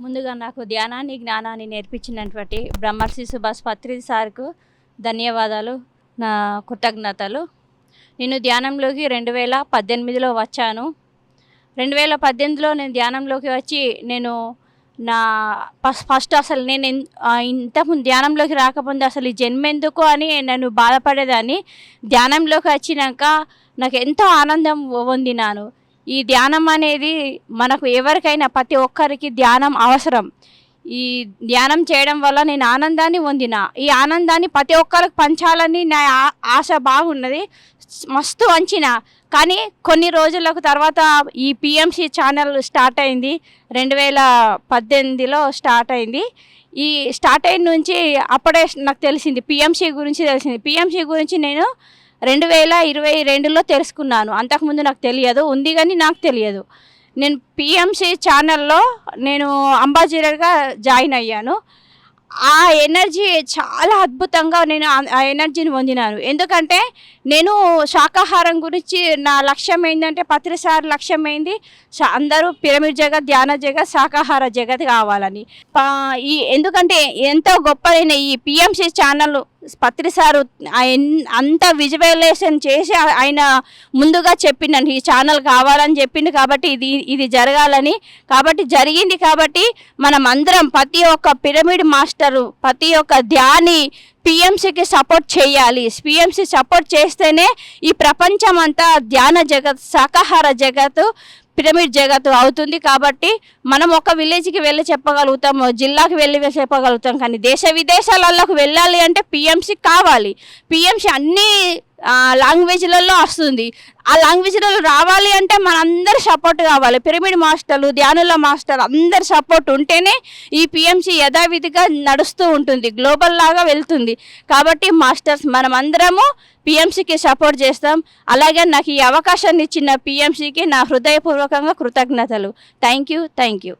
ముందుగా నాకు ధ్యానాన్ని, జ్ఞానాన్ని నేర్పించినటువంటి బ్రహ్మర్షి సుభాష్ పత్రి సార్కు ధన్యవాదాలు, నా కృతజ్ఞతలు. నేను ధ్యానంలోకి 2018లో వచ్చాను. 2018లో నేను ధ్యానంలోకి వచ్చి నా ఫస్ట్ అసలు నేను ఇంతకుముందు ధ్యానంలోకి రాకముందు అసలు ఈ జన్మెందుకు అని నేను బాధపడేదాన్ని. ధ్యానంలోకి వచ్చినాక నాకు ఎంతో ఆనందం పొందినాను. ఈ ధ్యానం అనేది మనకు ఎవరికైనా ప్రతి ఒక్కరికి ధ్యానం అవసరం. ఈ ధ్యానం చేయడం వల్ల నేను ఆనందాన్ని పొందిన. ఈ ఆనందాన్ని ప్రతి ఒక్కరికి పంచాలని నా ఆశ బాగున్నది, మస్తు వంచిన. కానీ కొన్ని రోజులకు తర్వాత ఈ పిఎంసి ఛానల్ స్టార్ట్ అయింది. 2018లో స్టార్ట్ అయింది. ఈ స్టార్ట్ అయిన నుంచి అప్పుడే నాకు తెలిసింది, పిఎంసి గురించి తెలిసింది. పిఎంసి గురించి నేను 2022లో తెలుసుకున్నాను. అంతకుముందు నాకు తెలియదు, ఉంది కానీ నాకు తెలియదు. నేను పిఎంసి ఛానల్లో అంబాసిడర్గా జాయిన్ అయ్యాను. ఆ ఎనర్జీ చాలా అద్భుతంగా నేను ఆ ఎనర్జీని పొందినాను. ఎందుకంటే నేను శాకాహారం గురించి నా లక్ష్యం ఏంటంటే, పత్రిసార్ లక్ష్యం ఏంది, అందరూ పిరమిడ్ జగత్, ధ్యాన జగత్, శాకాహార జగత్ కావాలని. ఎందుకంటే ఎంతో గొప్పదైన ఈ పిఎంసి ఛానల్ పత్రిసారు అంత విజువలైజేషన్ చేసి ఆయన ముందుగా చెప్పిండు, ఈ ఛానల్ కావాలని చెప్పిండు. కాబట్టి ఇది జరగాలని, కాబట్టి జరిగింది. కాబట్టి మనం అందరం ప్రతి ఒక్క పిరమిడ్ మాస్టరు, ప్రతి ఒక్క ధ్యాని పిఎంసికి సపోర్ట్ చేయాలి. పిఎంసి సపోర్ట్ చేస్తేనే ఈ ప్రపంచం అంతా ధ్యాన జగత్, శాకాహార జగత్తు, పిరమిడ్ జగత్తు అవుతుంది. కాబట్టి మనం ఒక విలేజ్కి వెళ్ళి చెప్పగలుగుతాం, జిల్లాకి వెళ్ళి చెప్పగలుగుతాం, కానీ దేశ విదేశాలకు వెళ్ళాలి అంటే పిఎంసి కావాలి. పిఎంసి అన్ని లాంగ్వేజ్లలో వస్తుంది. ఆ లాంగ్వేజ్లలో రావాలి అంటే మనందరి సపోర్ట్ కావాలి. పిరమిడ్ మాస్టర్లు, ధ్యానుల మాస్టర్ అందరి సపోర్ట్ ఉంటేనే ఈ పిఎంసి యథావిధిగా నడుస్తూ ఉంటుంది, గ్లోబల్ లాగా వెళ్తుంది. కాబట్టి మాస్టర్స్ మనం అందరము పిఎంసికి సపోర్ట్ చేస్తాం. అలాగే నాకు ఈ అవకాశాన్ని ఇచ్చిన పిఎంసికి నా హృదయపూర్వకంగా కృతజ్ఞతలు. Thank you.